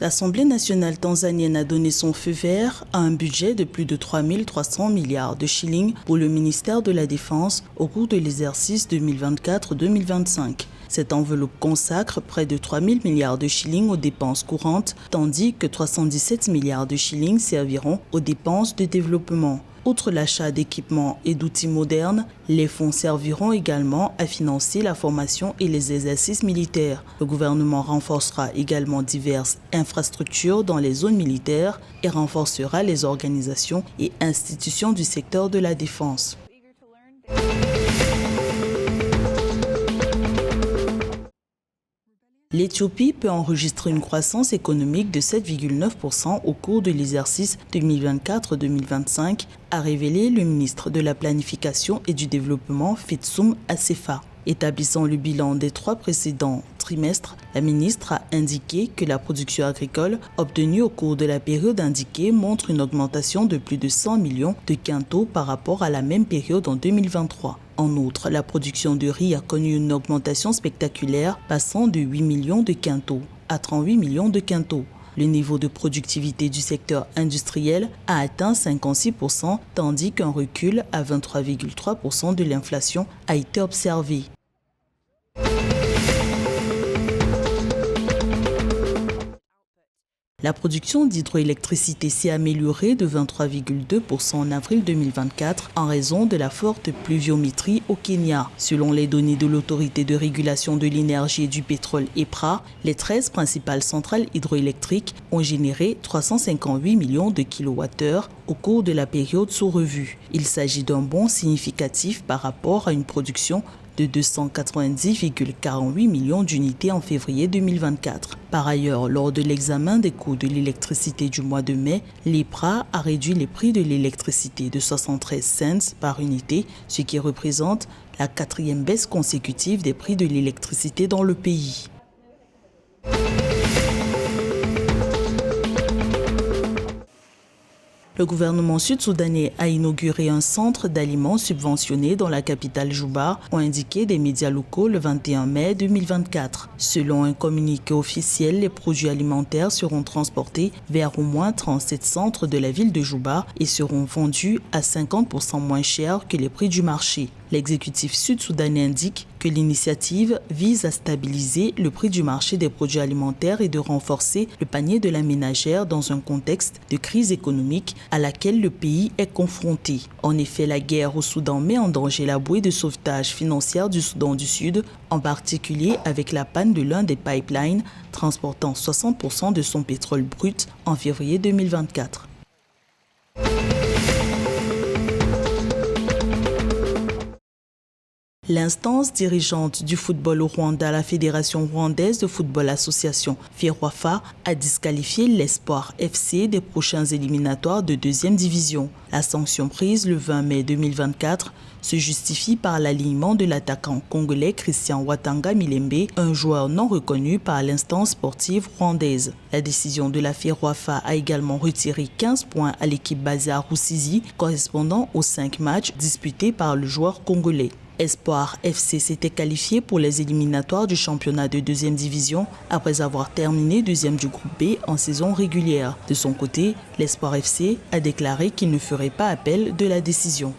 L'Assemblée nationale tanzanienne a donné son feu vert à un budget de plus de 3 300 milliards de shillings pour le ministère de la Défense au cours de l'exercice 2024-2025. Cette enveloppe consacre près de 3 000 milliards de shillings aux dépenses courantes, tandis que 317 milliards de shillings serviront aux dépenses de développement. Outre l'achat d'équipements et d'outils modernes, les fonds serviront également à financer la formation et les exercices militaires. Le gouvernement renforcera également diverses infrastructures dans les zones militaires et renforcera les organisations et institutions du secteur de la défense. L'Éthiopie peut enregistrer une croissance économique de 7,9% au cours de l'exercice 2024-2025, a révélé le ministre de la Planification et du Développement Fitsum Assefa. Établissant le bilan des 3 précédents trimestres, la ministre a indiqué que la production agricole obtenue au cours de la période indiquée montre une augmentation de plus de 100 millions de quintaux par rapport à la même période en 2023. En outre, la production de riz a connu une augmentation spectaculaire, passant de 8 millions de quintaux à 38 millions de quintaux. Le niveau de productivité du secteur industriel a atteint 56%, tandis qu'un recul à 23,3% de l'inflation a été observé. La production d'hydroélectricité s'est améliorée de 23,2% en avril 2024 en raison de la forte pluviométrie au Kenya. Selon les données de l'Autorité de régulation de l'énergie et du pétrole EPRA, les 13 principales centrales hydroélectriques ont généré 358 millions de kWh au cours de la période sous revue. Il s'agit d'un bond significatif par rapport à une production de 290,48 millions d'unités en février 2024. Par ailleurs, lors de l'examen des coûts de l'électricité du mois de mai, l'EPRA a réduit les prix de l'électricité de 73 cents par unité, ce qui représente la 4e baisse consécutive des prix de l'électricité dans le pays. Le gouvernement sud-soudanais a inauguré un centre d'aliments subventionné dans la capitale Juba, ont indiqué des médias locaux le 21 mai 2024. Selon un communiqué officiel, les produits alimentaires seront transportés vers au moins 37 centres de la ville de Juba et seront vendus à 50% moins cher que les prix du marché. L'exécutif sud-soudanais indique que l'initiative vise à stabiliser le prix du marché des produits alimentaires et de renforcer le panier de la ménagère dans un contexte de crise économique à laquelle le pays est confronté. En effet, la guerre au Soudan met en danger la bouée de sauvetage financière du Soudan du Sud, en particulier avec la panne de l'un des pipelines transportant 60% de son pétrole brut en février 2024. L'instance dirigeante du football au Rwanda, la Fédération rwandaise de football association FERWAFA, a disqualifié l'Espoir FC des prochains éliminatoires de 2e division. La sanction prise le 20 mai 2024 se justifie par l'alignement de l'attaquant congolais Christian Watanga Milembe, un joueur non reconnu par l'instance sportive rwandaise. La décision de la FERWAFA a également retiré 15 points à l'équipe basée à Rusizi, correspondant aux 5 matchs disputés par le joueur congolais. Espoir FC s'était qualifié pour les éliminatoires du championnat de 2e division après avoir terminé 2e du groupe B en saison régulière. De son côté, l'Espoir FC a déclaré qu'il ne ferait pas appel de la décision.